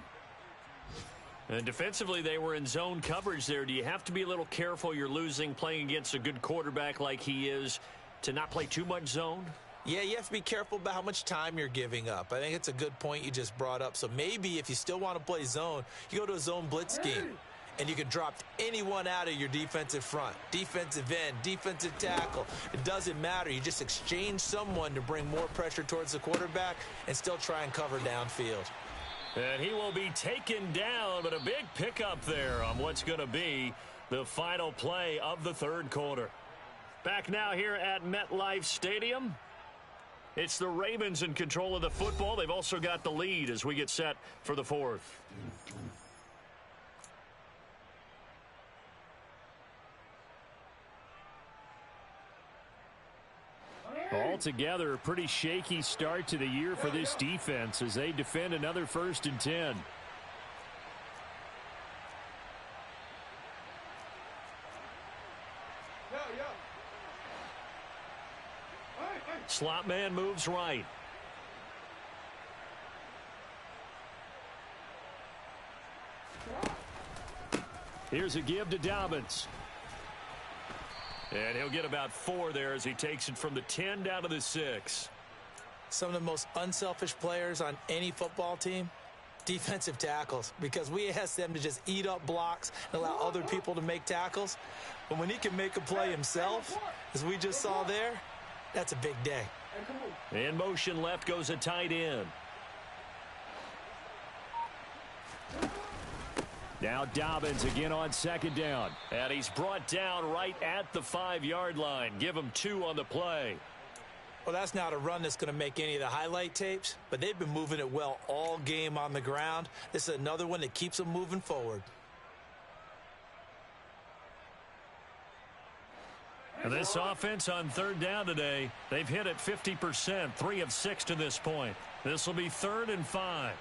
And defensively, they were in zone coverage there. Do you have to be a little careful you're losing playing against a good quarterback like he is to not play too much zone? Yeah, you have to be careful about how much time you're giving up. I think it's a good point you just brought up. So maybe if you still want to play zone, you go to a zone blitz scheme. And you can drop anyone out of your defensive front. Defensive end, defensive tackle. It doesn't matter. You just exchange someone to bring more pressure towards the quarterback and still try and cover downfield. And he will be taken down, but a big pickup there on what's going to be the final play of the 3rd quarter. Back now here at MetLife Stadium. It's the Ravens in control of the football. They've also got the lead as we get set for the 4th. Altogether, a pretty shaky start to the year for this defense as they defend another 1st and 10. Slot man moves right. Here's a give to Dobbins. And he'll get about 4 there as he takes it from the 10 down to the 6. Some of the most unselfish players on any football team, defensive tackles, because we ask them to just eat up blocks and allow other people to make tackles. But when he can make a play himself, as we just saw there, that's a big day. In motion left goes a tight end. Now Dobbins again on 2nd down. And he's brought down right at the 5-yard line. Give him 2 on the play. Well, that's not a run that's going to make any of the highlight tapes, but they've been moving it well all game on the ground. This is another one that keeps them moving forward. And this offense on 3rd down today, they've hit it 50%, 3 of 6 to this point. This will be 3rd and 5.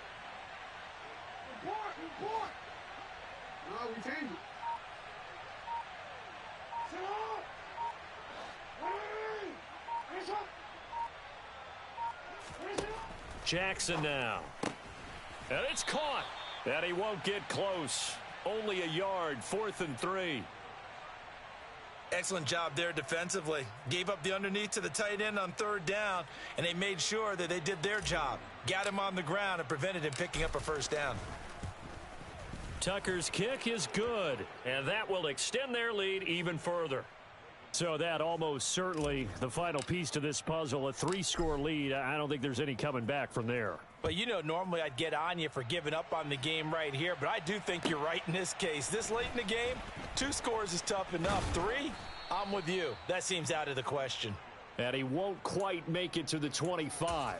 Jackson now. And it's caught. And he won't get close. Only a yard, 4th and 3. Excellent job there defensively. Gave up the underneath to the tight end on third down, and they made sure that they did their job. Got him on the ground and prevented him picking up a first down. Tucker's kick is good, and that will extend their lead even further. So that almost certainly the final piece to this puzzle, a 3-score lead. I don't think there's any coming back from there. But, you know, normally I'd get on you for giving up on the game right here, but I do think you're right in this case. This late in the game, 2 scores is tough enough. 3, I'm with you. That seems out of the question. And he won't quite make it to the 25.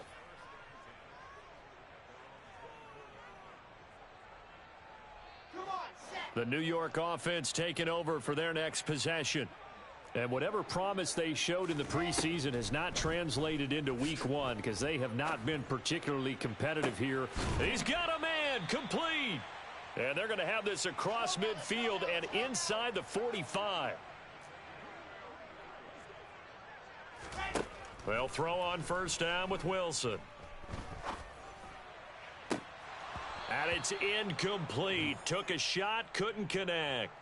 The New York offense taking over for their next possession. And whatever promise they showed in the preseason has not translated into week 1 because they have not been particularly competitive here. He's got a man, complete. And they're going to have this across midfield and inside the 45. They'll throw on first down with Wilson. And it's incomplete. Took a shot, couldn't connect.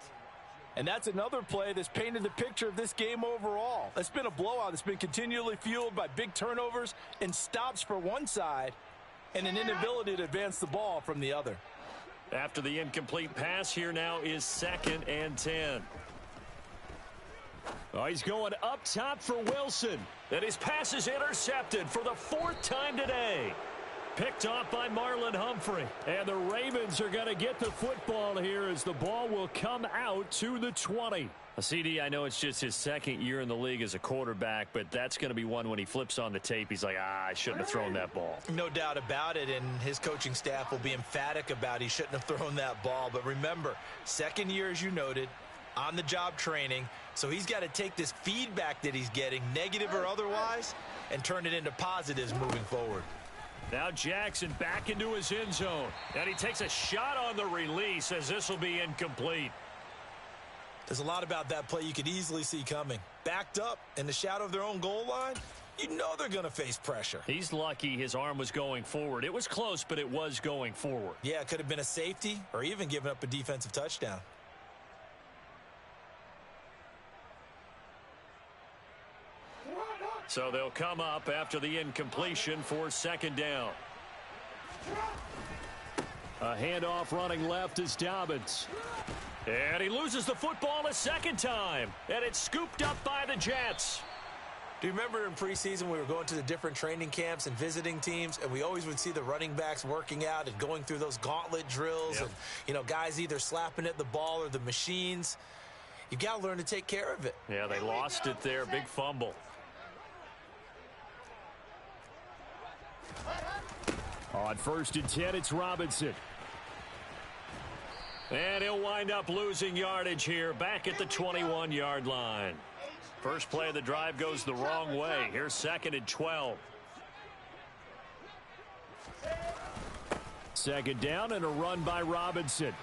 And that's another play that's painted the picture of this game overall. It's been a blowout. It's been continually fueled by big turnovers and stops for one side and an inability to advance the ball from the other. After the incomplete pass, here now is 2nd and 10. Oh, he's going up top for Wilson. And his pass is intercepted for the 4th time today. Picked off by Marlon Humphrey. And the Ravens are going to get the football here as the ball will come out to the 20. CD, I know it's just his 2nd year in the league as a quarterback, but that's going to be one when he flips on the tape. He's like, I shouldn't have thrown that ball. No doubt about it, and his coaching staff will be emphatic about he shouldn't have thrown that ball. But remember, 2nd year, as you noted, on-the-job training, so he's got to take this feedback that he's getting, negative or otherwise, and turn it into positives moving forward. Now Jackson back into his end zone. And he takes a shot on the release as this will be incomplete. There's a lot about that play you could easily see coming. Backed up in the shadow of their own goal line, you know they're going to face pressure. He's lucky his arm was going forward. It was close, but it was going forward. Yeah, it could have been a safety or even given up a defensive touchdown. So they'll come up after the incompletion for 2nd down. A handoff running left is Dobbins. And he loses the football a 2nd time. And it's scooped up by the Jets. Do you remember in preseason we were going to the different training camps and visiting teams, and we always would see the running backs working out and going through those gauntlet drills, and, you know, guys either slapping at the ball or the machines. You got to learn to take care of it. Yeah, they lost it there. Big fumble. On 1st and 10, it's Robinson. And he'll wind up losing yardage here back at the 21-yard line. First play of the drive goes the wrong way. Here's 2nd and 12. 2nd down and a run by Robinson.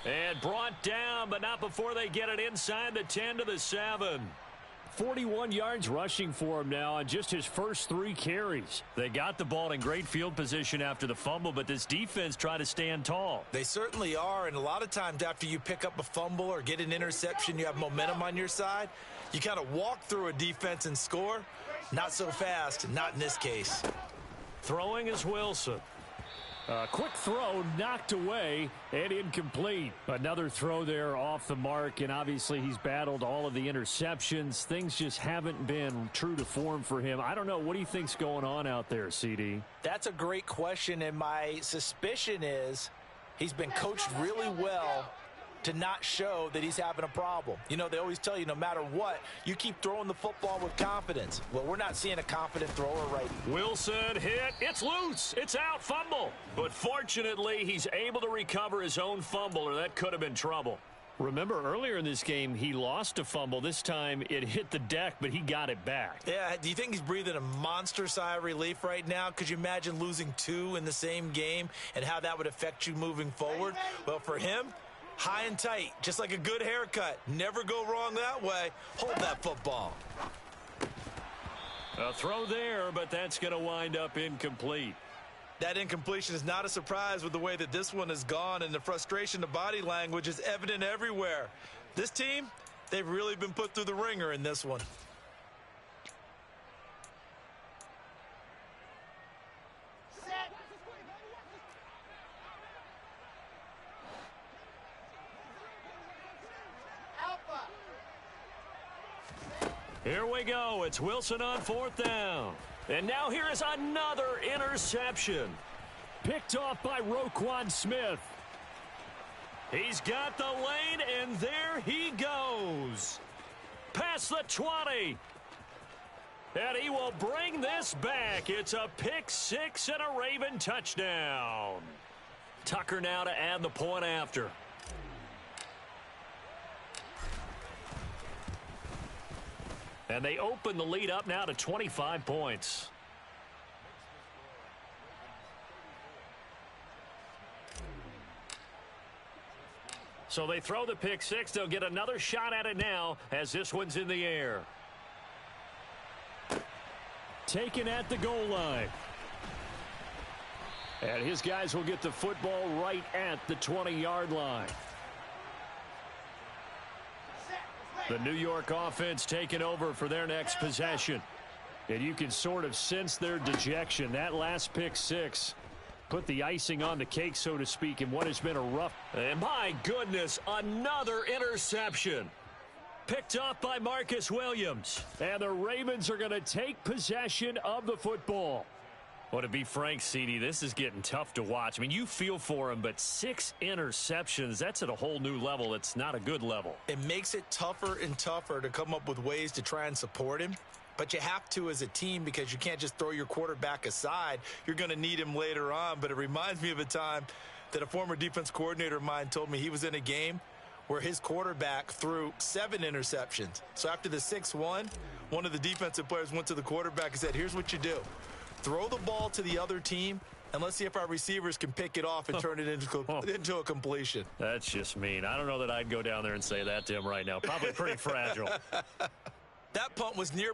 And brought down, but not before they get it inside the 10 to the 7. 41 yards rushing for him now on just his first 3 carries. They got the ball in great field position after the fumble, but this defense tried to stand tall. They certainly are, and a lot of times after you pick up a fumble or get an interception, you have momentum on your side. You kind of walk through a defense and score. Not so fast, not in this case. Throwing is Wilson. Quick throw knocked away and incomplete. Another throw there off the mark, and obviously he's battled all of the interceptions. Things just haven't been true to form for him. I don't know. What do you think's going on out there, CD? That's a great question, and my suspicion is he's been coached really well to not show that he's having a problem. You know, they always tell you no matter what, you keep throwing the football with confidence. Well, we're not seeing a confident thrower right now. Wilson hit. It's loose. It's out. Fumble. But fortunately, he's able to recover his own fumble, or that could have been trouble. Remember, earlier in this game, he lost a fumble. This time, it hit the deck, but he got it back. Yeah, do you think he's breathing a monster sigh of relief right now? Could you imagine losing 2 in the same game and how that would affect you moving forward? Well, for him, high and tight, just like a good haircut. Never go wrong that way. Hold that football. A throw there, but that's going to wind up incomplete. That incompletion is not a surprise with the way that this one has gone, and the frustration, the body language is evident everywhere. This team, They've really been put through the ringer in this one. Here we go. It's Wilson on 4th down. And now here is another interception. Picked off by Roquan Smith. He's got the lane, and there he goes. Past the 20. And he will bring this back. It's a pick six and a Raven touchdown. Tucker now to add the point after. And they open the lead up now to 25 points. So they throw the pick six. They'll get another shot at it now as this one's in the air. Taken at the goal line. And his guys will get the football right at the 20-yard line. The New York offense taking over for their next possession. And you can sort of sense their dejection. That last pick six put the icing on the cake, so to speak, in what has been a rough. And my goodness, another interception. Picked off by Marcus Williams. And the Ravens are going to take possession of the football. Well, to be frank, CD, this is getting tough to watch. I mean, you feel for him, but 6 interceptions, that's at a whole new level. It's not a good level. It makes it tougher and tougher to come up with ways to try and support him. But you have to as a team because you can't just throw your quarterback aside. You're going to need him later on. But it reminds me of a time that a former defense coordinator of mine told me he was in a game where his quarterback threw 7 interceptions. So after the 6th one of the defensive players went to the quarterback and said, here's what you do. Throw the ball to the other team, and let's see if our receivers can pick it off and turn it into a completion. That's just mean. I don't know that I'd go down there and say that to him right now. Probably pretty fragile. That punt was near.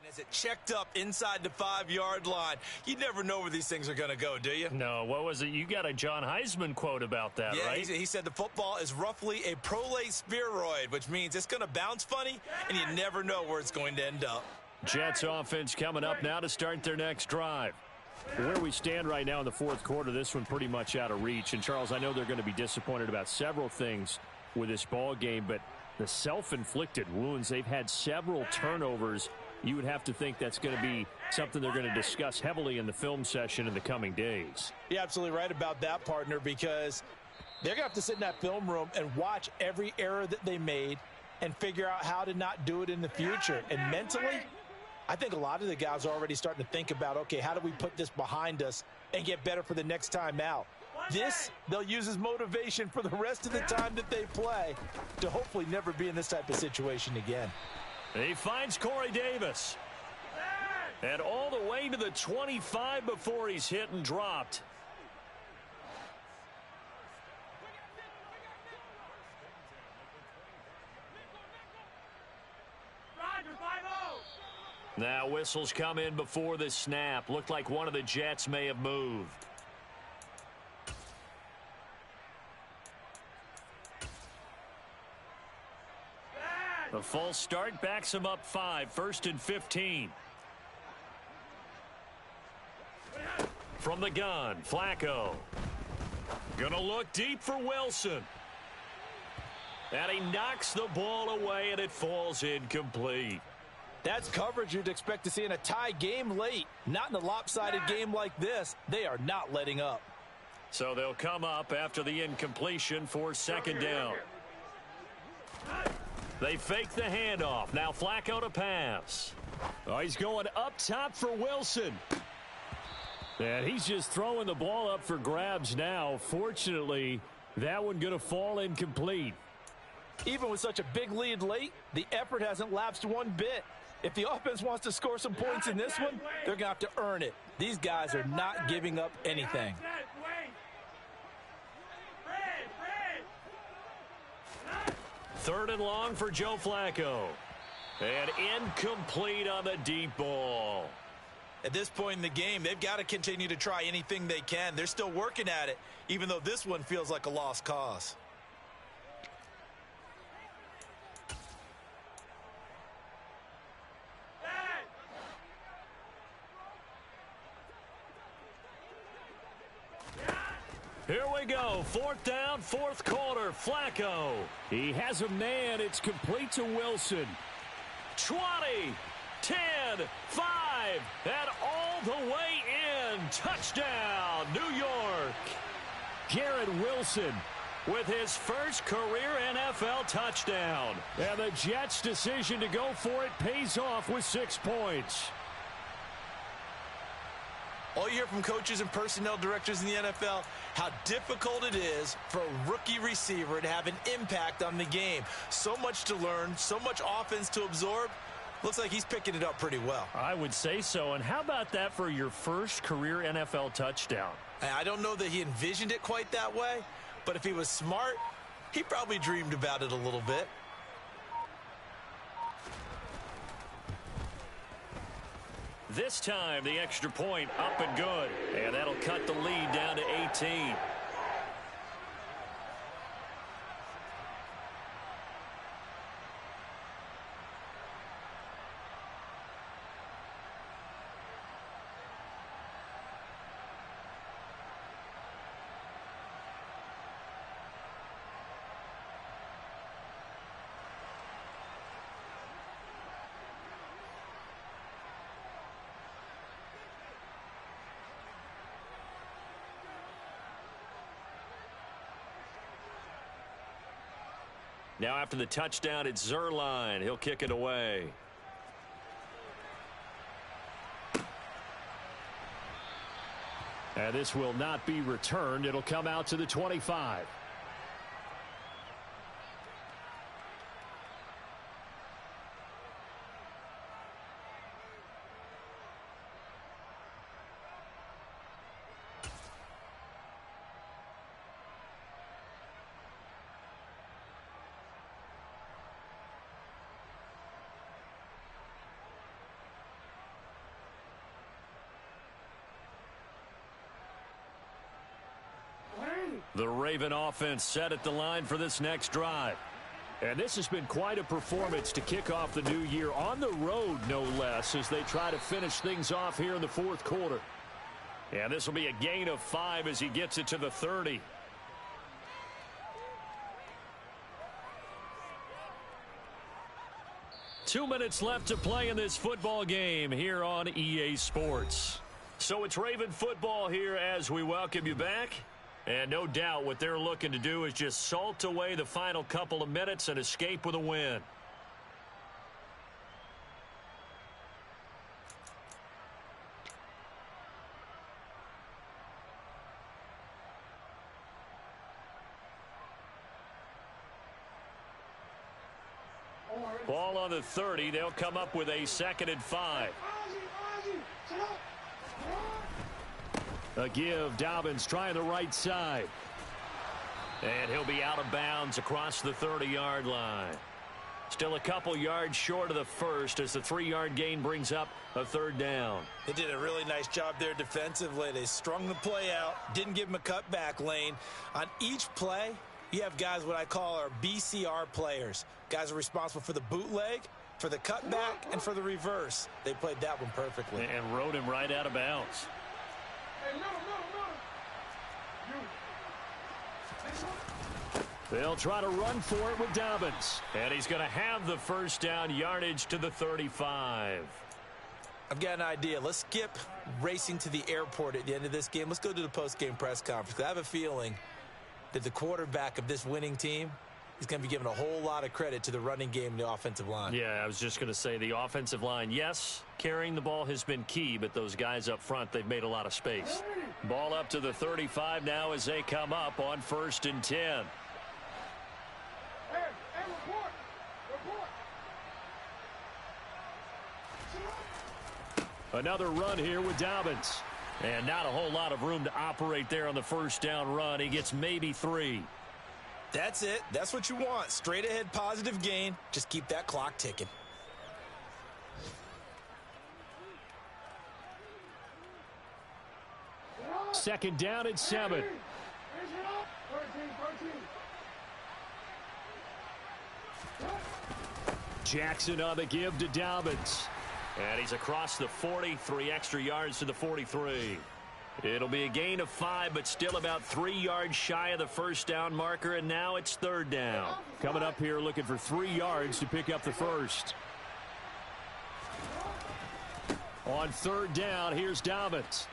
As it checked up inside the 5-yard line. You never know where these things are going to go, do you? No, what was it? You got a John Heisman quote about that, yeah, right? He said the football is roughly a prolate spheroid, which means it's going to bounce funny, and you never know where it's going to end up. Jets offense coming up now to start their next drive. Where we stand right now in the 4th quarter, this one pretty much out of reach. And, Charles, I know they're going to be disappointed about several things with this ball game, but the self-inflicted wounds, they've had several turnovers. You would have to think that's going to be something they're going to discuss heavily in the film session in the coming days. You're absolutely right about that, partner, because they're going to have to sit in that film room and watch every error that they made and figure out how to not do it in the future. And mentally, I think a lot of the guys are already starting to think about, okay, how do we put this behind us and get better for the next time out? This, they'll use as motivation for the rest of the time that they play to hopefully never be in this type of situation again. He finds Corey Davis. And all the way to the 25 before he's hit and dropped. Now whistles come in before the snap. Looked like one of the Jets may have moved. The false start backs him up 5, 1st and 15. From the gun, Flacco. Gonna look deep for Wilson. And he knocks the ball away, and it falls incomplete. That's coverage you'd expect to see in a tie game late. Not in a lopsided game like this. They are not letting up. So they'll come up after the incompletion for 2nd down. They fake the handoff. Now Flacco to pass. Oh, he's going up top for Wilson. And he's just throwing the ball up for grabs now. Fortunately, that one going to fall incomplete. Even with such a big lead late, the effort hasn't lapsed one bit. If the offense wants to score some points in this one, they're going to have to earn it. These guys are not giving up anything. Third and long for Joe Flacco. And incomplete on the deep ball. At this point in the game, they've got to continue to try anything they can. They're still working at it, even though this one feels like a lost cause. Here we go. Fourth down, fourth quarter. Flacco. He has a man. It's complete to Wilson. 20, 10, 5, and all the way in. Touchdown, New York. Garrett Wilson With his first career NFL touchdown. And the Jets' decision to go for it pays off with 6 points. All you hear from coaches and personnel directors in the NFL, how difficult it is for a rookie receiver to have an impact on the game. So much to learn, so much offense to absorb. Looks like he's picking it up pretty well. I would say so. And how about that for your first career NFL touchdown? I don't know that he envisioned it quite that way, but if he was smart, he probably dreamed about it a little bit. This time, the extra point up and good. And that'll cut the lead down to 18. Now after the touchdown, it's Zerline. He'll kick it away. And this will not be returned. It'll come out to the 25. The Raven offense set at the line for this next drive. And this has been quite a performance to kick off the new year on the road, no less, as they try to finish things off here in the fourth quarter. And this will be a gain of 5 as he gets it to the 30. Two minutes left to play in this football game here on EA Sports. So it's Raven football here as we welcome you back. And no doubt what they're looking to do is just salt away the final couple of minutes and escape with a win. Ball on the 30. They'll come up with a 2nd and 5. A give. Dobbins trying the right side. And he'll be out of bounds across the 30-yard line. Still a couple yards short of the first as the 3-yard gain brings up a 3rd down. They did a really nice job there defensively. They strung the play out, didn't give him a cutback lane. On each play, you have guys what I call our BCR players. Guys are responsible for the bootleg, for the cutback, and for the reverse. They played that one perfectly. And rode him right out of bounds. They'll try to run for it with Dobbins. And he's going to have the 1st down, yardage to the 35. I've got an idea. Let's skip racing to the airport at the end of this game. Let's go to the post-game press conference. I have a feeling that the quarterback of this winning team is going to be giving a whole lot of credit to the running game and the offensive line. Yeah, I was just going to say the offensive line, yes, carrying the ball has been key, but those guys up front, they've made a lot of space. Ball up to the 35 now as they come up on 1st and 10. Another run here with Dobbins. And not a whole lot of room to operate there on the first down run. He gets maybe 3. That's it. That's what you want. Straight ahead positive gain. Just keep that clock ticking. Second down and 7. Jackson on the give to Dobbins. And he's across the 40, 3 extra yards to the 43. It'll be a gain of 5, but still about 3 yards shy of the first down marker, and now it's third down. Coming up here looking for 3 yards to pick up the first. On third down, here's Dobbins.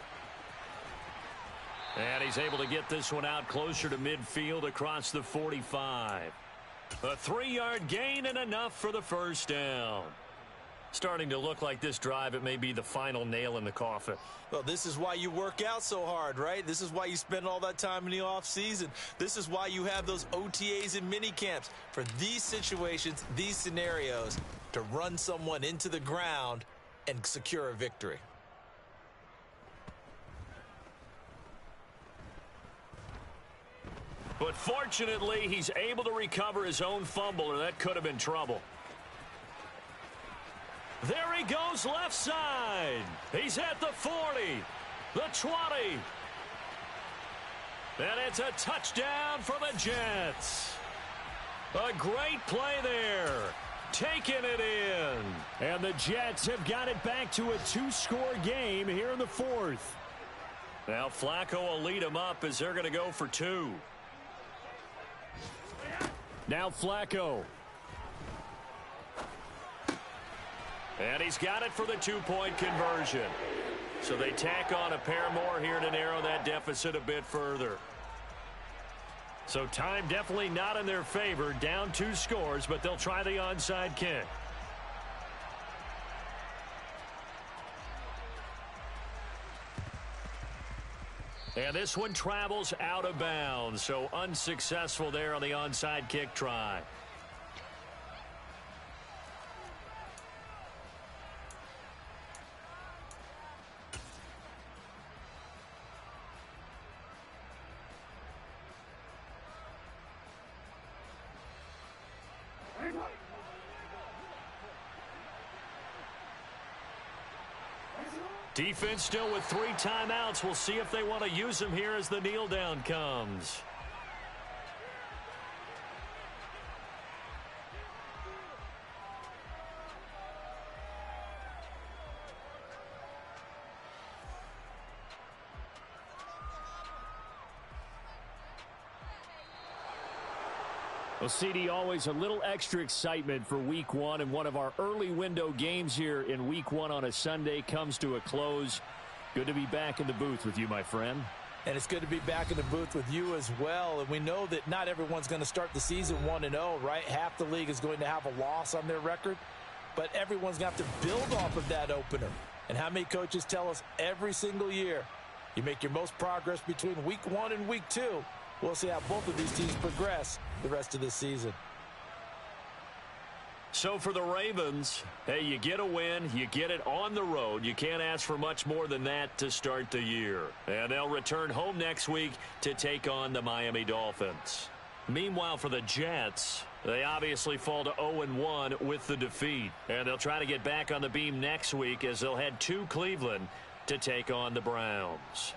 And he's able to get this one out closer to midfield across the 45. A 3-yard gain and enough for the first down. Starting to look like this drive, it may be the final nail in the coffin. Well, this is why you work out so hard, right? This is why you spend all that time in the offseason. This is why you have those OTAs and mini camps for these situations, these scenarios, to run someone into the ground and secure a victory. But fortunately, he's able to recover his own fumble, or that could have been trouble. There he goes left side. He's at the 40, the 20. And it's a touchdown for the Jets. A great play there. Taking it in. And the Jets have got it back to a 2-score game here in the fourth. Now Flacco will lead him up as they're going to go for 2. Now Flacco. And he's got it for the 2-point conversion. So they tack on a pair more here to narrow that deficit a bit further. So time definitely not in their favor. Down 2 scores, but they'll try the onside kick. And this one travels out of bounds. So unsuccessful there on the onside kick try. Defense still with 3 timeouts. We'll see if they want to use them here as the kneel down comes. Well, CD, always a little extra excitement for Week 1, and one of our early window games here in Week 1 on a Sunday comes to a close. Good to be back in the booth with you, my friend. And it's good to be back in the booth with you as well. And we know that not everyone's going to start the season 1-0, right? Half the league is going to have a loss on their record, but everyone's going to have to build off of that opener. And how many coaches tell us every single year, you make your most progress between Week 1 and Week 2. We'll see how both of these teams progress the rest of this season. So for the Ravens, hey, you get a win, you get it on the road. You can't ask for much more than that to start the year. And they'll return home next week to take on the Miami Dolphins. Meanwhile, for the Jets, they obviously fall to 0-1 with the defeat. And they'll try to get back on the beam next week as they'll head to Cleveland to take on the Browns.